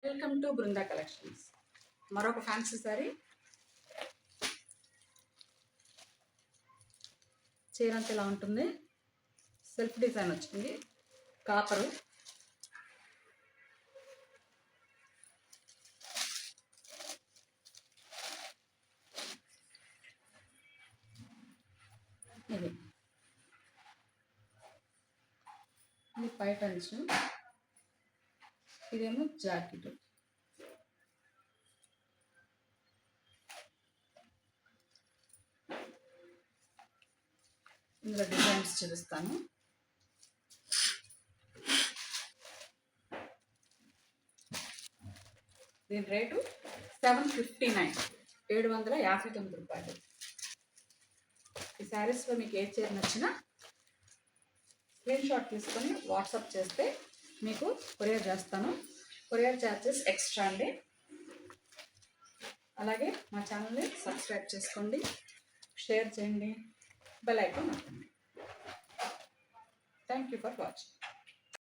Welcome to Brinda collections. మరొక fancy sorry. చీర అంతా ఇలా ఉంటుంది. సెల్ఫ్ డిజైన్ వచ్చింది. కాపరు ఇది పై టెన్షన్, ఇదేమో జాకెట్. ఇందులో డిజైన్స్ చూపిస్తాను. దీని రేటు 759, 759 రూపాయలు. ఈ శారీస్లో మీకు ఏ చీర నచ్చినా స్క్రీన్ షాట్ తీసుకొని వాట్సాప్ చేస్తే మీకు కొరియర్ చేస్తాను. కొరియర్ ఛార్జెస్ ఎక్స్ట్రా అండి. అలాగే మా ఛానల్ని సబ్స్క్రైబ్ చేసుకోండి, షేర్ చేయండి, బెల్ ఐకాన్ నొక్కండి. Thank you for watching.